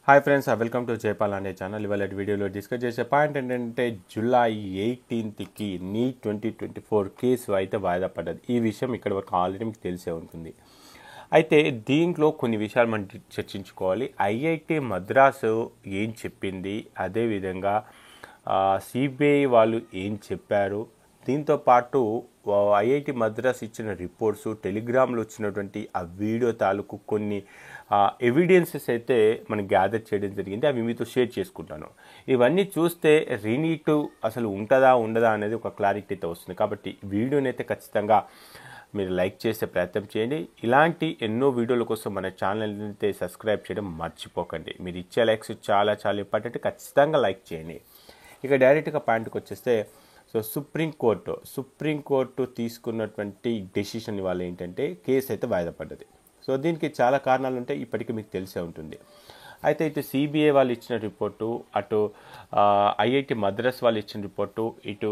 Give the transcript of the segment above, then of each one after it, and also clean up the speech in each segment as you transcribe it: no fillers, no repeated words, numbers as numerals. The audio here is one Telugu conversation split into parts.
Hi friends, welcome to Jaipal అనే ఛానల్. ఇవాళ వీడియోలో డిస్కస్ చేసే పాయింట్ ఏంటంటే జూలై 18కి నీట్ 2024 కేసు అయితే వాయిదా పడ్డది. ఈ విషయం ఇక్కడ వరకు ఆల్రెడీ మీకు తెలిసే ఉంటుంది. అయితే దీంట్లో కొన్ని విషయాలు మనం చర్చించుకోవాలి. ఐఐటి మద్రాసు ఏం చెప్పింది, అదేవిధంగా సిబిఐ వాళ్ళు ఏం చెప్పారు, దీంతోపాటు ఐఐటి మద్రాస్ ఇచ్చిన రిపోర్ట్స్, టెలిగ్రామ్లో వచ్చినటువంటి ఆ వీడియో తాలూకు కొన్ని ఎవిడెన్సెస్ అయితే మనం గ్యాదర్ చేయడం జరిగింది. అవి మీతో షేర్ చేసుకుంటాను. ఇవన్నీ చూస్తే రీనీట్ అసలు ఉంటుందా ఉండదా అనేది ఒక క్లారిటీ అయితే వస్తుంది. కాబట్టి వీడియోని అయితే ఖచ్చితంగా మీరు లైక్ చేసే ప్రయత్నం చేయండి. ఇలాంటి ఎన్నో వీడియోల కోసం మన ఛానల్ని అయితే సబ్స్క్రైబ్ చేయడం మర్చిపోకండి. మీరు ఇచ్చే లైక్స్ చాలా చాలా ఇంపార్టెంట్. ఖచ్చితంగా లైక్ చేయండి. ఇక డైరెక్ట్గా పాయింట్కి వచ్చేస్తే, సో సుప్రీంకోర్టు తీసుకున్నటువంటి డెసిషన్ ఇవాళ ఏంటంటే కేసు అయితే వాయిదా పడ్డది. సో దీనికి చాలా కారణాలు ఉంటాయి, ఇప్పటికీ మీకు తెలిసే ఉంటుంది. అయితే ఇటు సిబిఐ వాళ్ళు ఇచ్చిన రిపోర్టు, అటు ఐఐటి మద్రాస్ వాళ్ళు ఇచ్చిన రిపోర్టు, ఇటు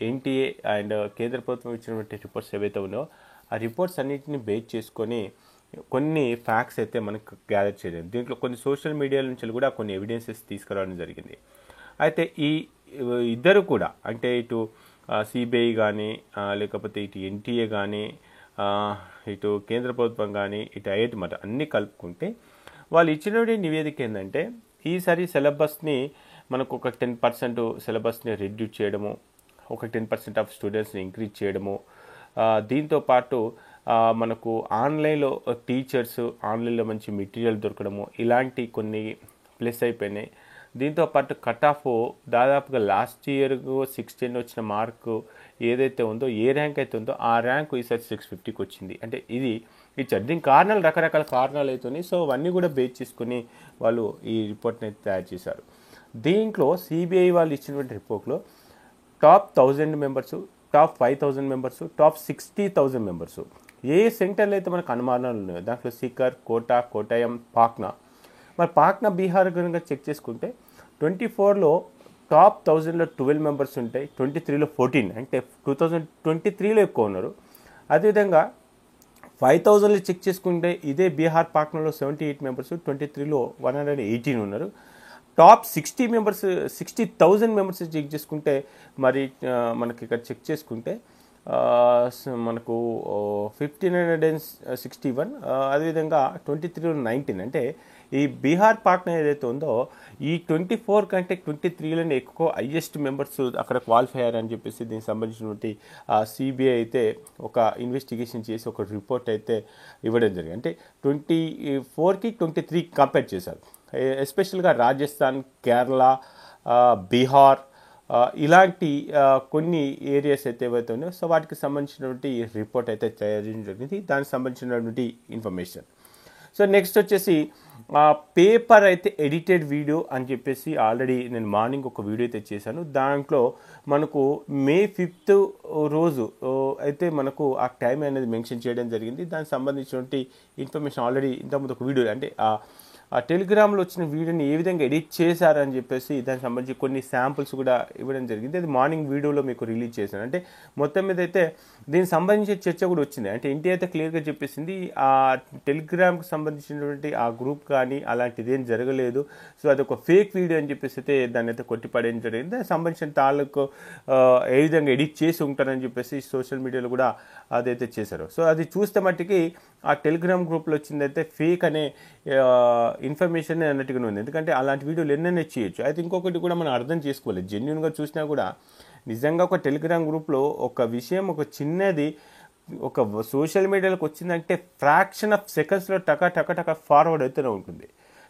ఎన్టీఏ అండ్ కేంద్ర ప్రభుత్వం ఇచ్చినటువంటి రిపోర్ట్స్ ఏవైతే ఉన్నాయో ఆ రిపోర్ట్స్ అన్నింటినీ బేస్ చేసుకొని కొన్ని ఫ్యాక్ట్స్ అయితే మనకు గ్యాదర్ చేయలేదు. దీంట్లో కొన్ని సోషల్ మీడియా నుంచి కూడా కొన్ని ఎవిడెన్సెస్ తీసుకురావడం జరిగింది. అయితే ఈ ఇద్దరు కూడా, అంటే ఇటు సిబిఐ కానీ లేకపోతే ఇటు ఎన్టీఏ కానీ ఇటు కేంద్ర ప్రభుత్వం కానీ ఇటు ఐఐటి మాట అన్నీ కలుపుకుంటే వాళ్ళు ఇచ్చినటువంటి నివేదిక ఏంటంటే, ఈసారి సిలబస్ని మనకు ఒక 10% సిలబస్ని రెడ్యూస్ చేయడము, ఒక 10% ఆఫ్ స్టూడెంట్స్ని ఇంక్రీజ్ చేయడము, దీంతోపాటు మనకు ఆన్లైన్లో టీచర్స్, ఆన్లైన్లో మంచి మెటీరియల్ దొరకడము, ఇలాంటి కొన్ని ప్లస్ అయిపోయినాయి. దీంతోపాటు కట్ ఆఫ్ దాదాపుగా లాస్ట్ ఇయర్ 16 వచ్చిన మార్కు ఏదైతే ఉందో, ఏ ర్యాంక్ అయితే ఉందో ఆ ర్యాంకు ఈసారి 650కి వచ్చింది. అంటే ఇది ఇచ్చారు. దీనికి కారణాలు, రకరకాల కారణాలు అవుతున్నాయి. సో అవన్నీ కూడా బేస్ చేసుకుని వాళ్ళు ఈ రిపోర్ట్ని అయితే తయారు చేశారు. దీంట్లో సిబిఐ వాళ్ళు ఇచ్చినటువంటి రిపోర్ట్లో top 1000 members, top 5000 members, top 60,000 members, ఏ సెంటర్లు అయితే మనకు అనుమానాలు ఉన్నాయో దాంట్లో సీకర్, కోటా, కోటయం, పాట్నా. మరి పాట్నా, బీహార్ కనుక చెక్ చేసుకుంటే 24లో టాప్ 1000లో 12 మెంబర్స్ ఉంటాయి, 23లో 14, అంటే 2023లో ఎక్కువ ఉన్నారు. అదేవిధంగా 5000లో చెక్ చేసుకుంటే ఇదే బీహార్, పాట్నాలో 78 మెంబర్స్, 23లో 118 ఉన్నారు. టాప్ 60,000 మెంబర్స్ చెక్ చేసుకుంటే మరి మనకి ఇక్కడ చెక్ చేసుకుంటే మనకు 1561, అదేవిధంగా 23లో 19. అంటే ఈ బీహార్ పాట్నా ఏదైతే ఉందో ఈ 24 కంటే 23లోనే ఎక్కువ హైయెస్ట్ మెంబర్స్ అక్కడ క్వాలిఫై అయ్యారని చెప్పేసి దీనికి సంబంధించినటువంటి సిబిఐ అయితే ఒక ఇన్వెస్టిగేషన్ చేసి ఒక రిపోర్ట్ అయితే ఇవ్వడం జరిగింది. అంటే 24కి 23 కంపేర్ చేశారు. ఎస్పెషల్గా రాజస్థాన్, కేరళ, బీహార్ ఇలాంటి కొన్ని ఏరియాస్ అయితే ఏవైతే ఉన్నాయో సో వాటికి సంబంధించినటువంటి రిపోర్ట్ అయితే తయారు చేయడం జరిగింది. దానికి సంబంధించినటువంటి ఇన్ఫర్మేషన్. సో నెక్స్ట్ వచ్చేసి పేపర్ అయితే ఎడిటెడ్ వీడియో అని చెప్పేసి ఆల్రెడీ నేను మార్నింగ్ ఒక వీడియో అయితే చేశాను. దాంట్లో మనకు May 5th రోజు అయితే మనకు ఆ టైం అనేది మెన్షన్ చేయడం జరిగింది. దానికి సంబంధించినటువంటి ఇన్ఫర్మేషన్ ఆల్రెడీ ఇంతకుముందు ఒక వీడియో, అంటే ఆ టెలిగ్రామ్లో వచ్చిన వీడియోని ఏ విధంగా ఎడిట్ చేశారని చెప్పేసి దానికి సంబంధించి కొన్ని శాంపుల్స్ కూడా ఇవ్వడం జరిగింది. అది మార్నింగ్ వీడియోలో మీకు రిలీజ్ చేశాను. అంటే మొత్తం మీద అయితే దీనికి సంబంధించిన చర్చ కూడా వచ్చింది. అంటే ఇంటి అయితే క్లియర్గా చెప్పేసింది, ఆ టెలిగ్రామ్కి సంబంధించినటువంటి ఆ గ్రూప్ కానీ అలాంటిది ఏం జరగలేదు, సో అది ఒక ఫేక్ వీడియో అని చెప్పేసి అయితే దాన్ని అయితే కొట్టిపడేయడం జరిగింది. దానికి సంబంధించిన తాళ్ళకు ఏ విధంగా ఎడిట్ చేసి ఉంటారని చెప్పేసి సోషల్ మీడియాలో కూడా అదైతే చేశారు. సో అది చూస్తే మట్టికి ఆ టెలిగ్రామ్ గ్రూప్లో వచ్చిందైతే ఫేక్ అనే ఇన్ఫర్మేషన్ అన్నట్టుగానే ఉంది. ఎందుకంటే అలాంటి వీడియోలు ఎన్నైనా చేయొచ్చు. అయితే ఇంకొకటి కూడా మనం అర్థం చేసుకోవాలి, జెన్యున్గా చూసినా కూడా నిజంగా ఒక టెలిగ్రామ్ గ్రూప్లో ఒక విషయం, ఒక చిన్నది ఒక సోషల్ మీడియాలోకి వచ్చిందంటే ఫ్రాక్షన్ ఆఫ్ సెకండ్స్లో టక ఫార్వర్డ్ అవుతూనే ఉంటుంది.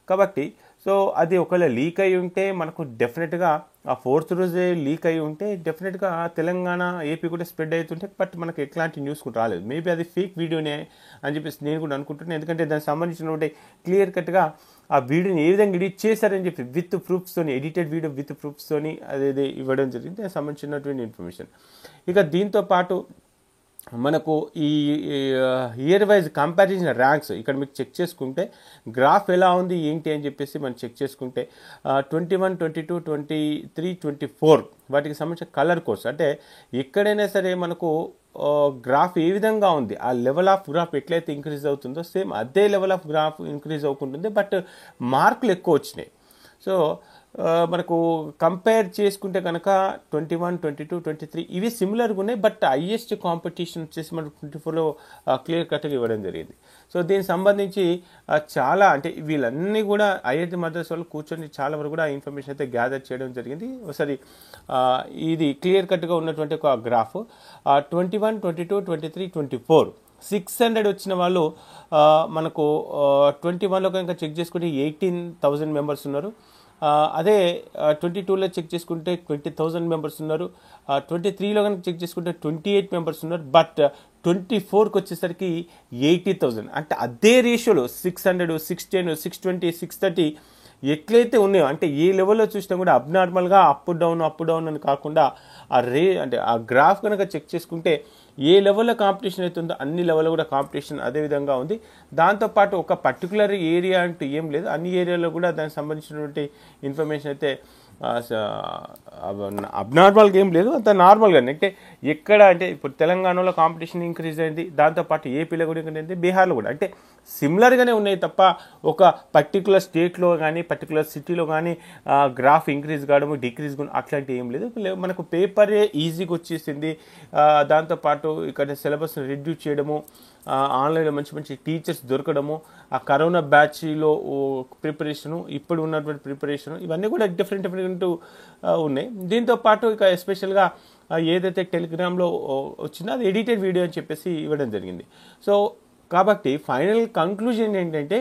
కాబట్టి సో అది ఒకవేళ లీక్ అయి ఉంటే మనకు డెఫినెట్గా ఆ 4th రోజే లీక్ అయి ఉంటే డెఫినెట్గా తెలంగాణ, ఏపీ కూడా స్ప్రెడ్ అవుతుంటే, బట్ మనకు ఎట్లాంటి న్యూస్ కూడా రాలేదు. మేబీ అది ఫేక్ వీడియోనే అని చెప్పేసి నేను కూడా అనుకుంటున్నాను. ఎందుకంటే దానికి సంబంధించినటువంటి క్లియర్ కట్గా ఆ వీడియోని ఏ విధంగా ఎడిట్ చేశారని చెప్పి విత్ ప్రూఫ్స్తోని, ఎడిటెడ్ వీడియో విత్ ప్రూఫ్స్తోని అదే ఇవ్వడం జరిగింది. దానికి సంబంధించినటువంటి ఇన్ఫర్మేషన్. ఇక దీంతో పాటు మనకు ఈ ఇయర్ వైజ్ కంపారిజన్ ర్యాంక్స్ ఇక్కడ మీకు చెక్ చేసుకుంటే గ్రాఫ్ ఎలా ఉంది ఏంటి అని చెప్పేసి మనం చెక్ చేసుకుంటే 21, 22, 23, 24 వాటికి సంబంధించిన కలర్ కోడ్స్, అంటే ఎక్కడైనా సరే మనకు గ్రాఫ్ ఏ విధంగా ఉంది, ఆ లెవెల్ ఆఫ్ గ్రాఫ్ ఎట్లయితే ఇంక్రీజ్ అవుతుందో సేమ్ అదే లెవెల్ ఆఫ్ గ్రాఫ్ ఇంక్రీజ్ అవుతుంటుంది. బట్ మార్కులు ఎక్కువ వచ్చినాయి. సో మనకు కంపేర్ చేసుకుంటే కనుక 21, 22, 23 ఇవి సిమిలర్గా ఉన్నాయి. బట్ హైయెస్ట్ కాంపిటీషన్ వచ్చేసి మనకు 24లో క్లియర్ కట్గా ఇవ్వడం జరిగింది. సో దీనికి సంబంధించి చాలా అంటే వీళ్ళన్నీ కూడా ఐఐటి మద్రాస్ వాళ్ళు కూర్చొని చాలా వరకు కూడా ఇన్ఫర్మేషన్ అయితే గ్యాదర్ చేయడం జరిగింది. ఒకసారి ఇది క్లియర్ కట్గా ఉన్నటువంటి ఒక గ్రాఫ్ 21, 22, 23, 24 600 వచ్చిన వాళ్ళు మనకు 21లో కనుక చెక్ చేసుకుంటే 18,000 మెంబర్స్ ఉన్నారు. అదే 22లో చెక్ చేసుకుంటే 20,000 మెంబర్స్ ఉన్నారు. 23లో కనుక చెక్ చేసుకుంటే 28 మెంబర్స్ ఉన్నారు. బట్ 24కి వచ్చేసరికి 80,000 అంటే అదే రేషియోలో 600, 610, 620, 630 ఎట్లయితే ఉన్నాయో అంటే ఏ లెవెల్లో చూసినా కూడా అబ్నార్మల్గా అప్ డౌన్ అని కాకుండా అంటే ఆ గ్రాఫ్ కనుక చెక్ చేసుకుంటే ఏ లెవెల్లో కాంపిటీషన్ అవుతుందో అన్ని లెవెల్లో కూడా కాంపిటీషన్ అదే విధంగా ఉంది. దాంతోపాటు ఒక పర్టికులర్ ఏరియా అంటూ ఏం లేదు, అన్ని ఏరియాలో కూడా దానికి సంబంధించినటువంటి ఇన్ఫర్మేషన్ అయితే అబ్నార్మల్గా ఏం లేదు, అంత నార్మల్గా. అంటే ఎక్కడ అంటే ఇప్పుడు తెలంగాణలో కాంపిటీషన్ ఇంక్రీజ్ అయింది, దాంతోపాటు ఏపీలో కూడా ఇంక్రీజ్ అయింది, బీహార్లో కూడా అంటే సిమిలర్గానే ఉన్నాయి తప్ప ఒక పర్టికులర్ స్టేట్లో కానీ పర్టికులర్ సిటీలో కానీ గ్రాఫ్ ఇంక్రీజ్ కావడము డిక్రీజ్ కావడం అట్లాంటివి ఏం లేదు. మనకు పేపరే ఈజీగా వచ్చేసింది. దాంతోపాటు ఇక్కడ సిలబస్ని రెడ్యూస్ చేయడము, ఆన్లైన్లో మంచి మంచి టీచర్స్ దొరకడము, ఆ కరోనా బ్యాచ్లో ప్రిపరేషను, ఇప్పుడు ఉన్నటువంటి ప్రిపరేషను, ఇవన్నీ కూడా డిఫరెంట్ ఉన్నాయి. దీంతోపాటు ఇక ఎస్పెషల్గా ఏదైతే టెలిగ్రామ్లో వచ్చిందో అది ఎడిటెడ్ వీడియో అని చెప్పేసి ఇవ్వడం జరిగింది. సో కాబట్టి ఫైనల్ కంక్లూజన్ ఏంటంటే,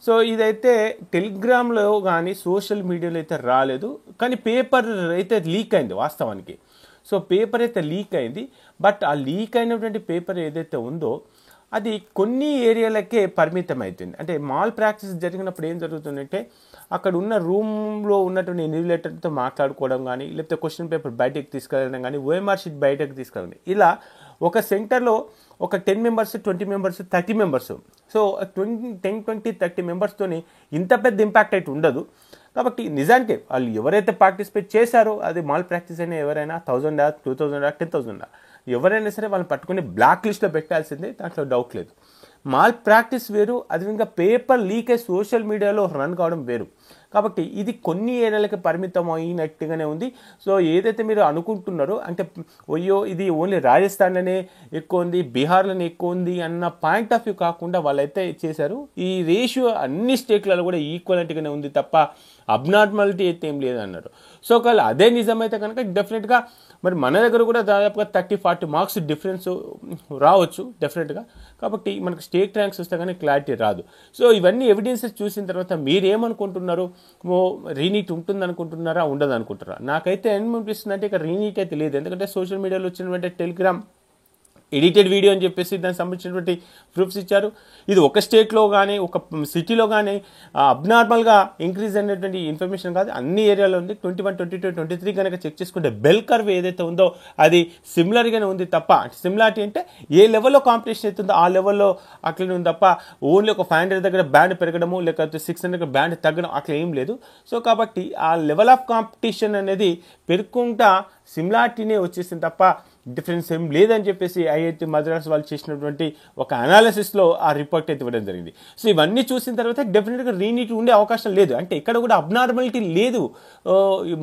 సో ఇదైతే టెలిగ్రామ్లో కానీ సోషల్ మీడియాలో అయితే రాలేదు, కానీ పేపర్ అయితే లీక్ అయింది వాస్తవానికి. సో పేపర్ అయితే లీక్ అయింది. బట్ ఆ లీక్ అయినటువంటి పేపర్ ఏదైతే ఉందో అది కొన్ని ఏరియాలకే పరిమితం అవుతుంది. అంటే మాల్ ప్రాక్టీస్ జరిగినప్పుడు ఏం జరుగుతుందంటే అక్కడ ఉన్న రూమ్లో ఉన్నటువంటి ఇన్విజిలేటర్తో మాట్లాడుకోవడం కానీ, లేకపోతే క్వశ్చన్ పేపర్ బయటకు తీసుకెళ్ళడం కానీ, ఓఎంఆర్ షీట్ బయటకు తీసుకెళ్ళడం, ఇలా ఒక సెంటర్లో ఒక 10 మెంబర్స్, 20 మెంబర్స్, 30 మెంబర్స్, సో 10, 20, 30 మెంబర్స్తోని ఇంత పెద్ద ఇంపాక్ట్ అయితే ఉండదు. కాబట్టి నిజానికి వాళ్ళు ఎవరైతే పార్టిసిపేట్ చేశారో అది మాల్ ప్రాక్టీస్ అయినా ఎవరైనా 1000, 2000, 10,000 ఎవరైనా సరే వాళ్ళని పట్టుకుని బ్లాక్ లిస్ట్లో పెట్టాల్సిందే, దాంట్లో డౌట్ లేదు. మాల్ ప్రాక్టీస్ వేరు, అది ఇంకా పేపర్ లీక్ అయి సోషల్ మీడియాలో రన్ కావడం వేరు. కాబట్టి ఇది కొన్ని ఏరియాలకి పరిమితం అయినట్టుగానే ఉంది. సో ఏదైతే మీరు అనుకుంటున్నారో అంటే అయ్యో ఇది ఓన్లీ రాజస్థాన్లోనే ఎక్కువ ఉంది, బీహార్లోనే ఎక్కువ ఉంది అన్న పాయింట్ ఆఫ్ వ్యూ కాకుండా వాళ్ళైతే చేశారు. ఈ రేషియో అన్ని స్టేట్లలో కూడా ఈక్వలెంట్గానే ఉంది తప్ప అబ్నార్మాలిటీ అయితే ఏం లేదన్నారు. సో ఒకవేళ అదే నిజమైతే కనుక డెఫినెట్గా మరి మన దగ్గర కూడా దాదాపుగా 30-40 మార్క్స్ డిఫరెన్స్ రావచ్చు డెఫినెట్గా. కాబట్టి మనకు స్టేట్ ర్యాంక్స్ వస్తే కానీ క్లారిటీ రాదు. సో ఇవన్నీ ఎవిడెన్సెస్ చూసిన తర్వాత మీరేమనుకుంటున్నారు? రీనీట్ ఉంటుంది అనుకుంటున్నారా, ఉండదు అనుకుంటారా? నాకైతే ఏమనిపిస్తుంది అంటే ఇక రీనీట్ అయితే లేదు. ఎందుకంటే సోషల్ మీడియాలో వచ్చినటువంటి టెలిగ్రామ్ ఎడిటెడ్ వీడియో అని చెప్పేసి దానికి సంబంధించినటువంటి ప్రూఫ్స్ ఇచ్చారు. ఇది ఒక స్టేట్లో కానీ ఒక సిటీలో కానీ అబ్నార్మల్గా ఇంక్రీజ్ అయినటువంటి ఇన్ఫర్మేషన్ కాదు, అన్ని ఏరియాలో ఉంది. 21, 22, 23 కనుక చెక్ చేసుకుంటే బెల్ కర్వ్ ఏదైతే ఉందో అది సిమిలర్గానే ఉంది తప్ప, సిమిలారిటీ అంటే ఏ లెవెల్లో కాంపిటీషన్ అవుతుందో ఆ లెవెల్లో అట్లనే ఉంది తప్ప ఓన్లీ ఒక 500 దగ్గర బ్యాండ్ పెరగడము లేకపోతే 600 దగ్గర బ్యాండ్ తగ్గడం అట్లా ఏం లేదు. సో కాబట్టి ఆ లెవెల్ ఆఫ్ కాంపిటీషన్ అనేది పెరుగుకుంటా సిమిలారిటీనే వచ్చేసింది తప్ప డిఫరెన్స్ ఏం లేదని చెప్పేసి ఐఐటి మద్రాస్ వాళ్ళు చేసినటువంటి ఒక అనాలిసిస్లో ఆ రిపోర్ట్ అయితే ఇవ్వడం జరిగింది. సో ఇవన్నీ చూసిన తర్వాత డెఫినెట్గా రీనీట్ ఉండే అవకాశం లేదు. అంటే ఇక్కడ కూడా అబ్నార్మాలిటీ లేదు.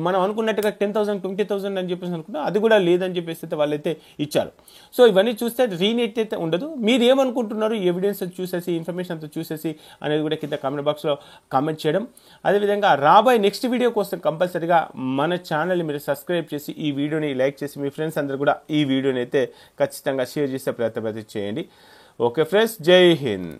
మనం అనుకున్నట్టుగా 10,000, 20,000 అని చెప్పేసి అనుకున్నా అది కూడా లేదని చెప్పేసి అయితే వాళ్ళైతే ఇచ్చారు. సో ఇవన్నీ చూస్తే రీనీట్ అయితే ఉండదు. మీరు ఏమనుకుంటున్నారు ఎవిడెన్స్ చూసేసి ఇన్ఫర్మేషన్ అంతా చూసేసి అనేది కూడా కింద కామెంట్ బాక్స్లో కామెంట్ చేయడం. అదేవిధంగా రాబోయే నెక్స్ట్ వీడియో కోసం కంపల్సరీగా మన ఛానల్ని మీరు సబ్స్క్రైబ్ చేసి ఈ వీడియోని లైక్ చేసి మీ ఫ్రెండ్స్ అందరూ కూడా ఈ వీడియోని అయితే ఖచ్చితంగా షేర్ చేసే ప్రయత్నం చేయండి. ఓకే ఫ్రెండ్స్, జై హింద్.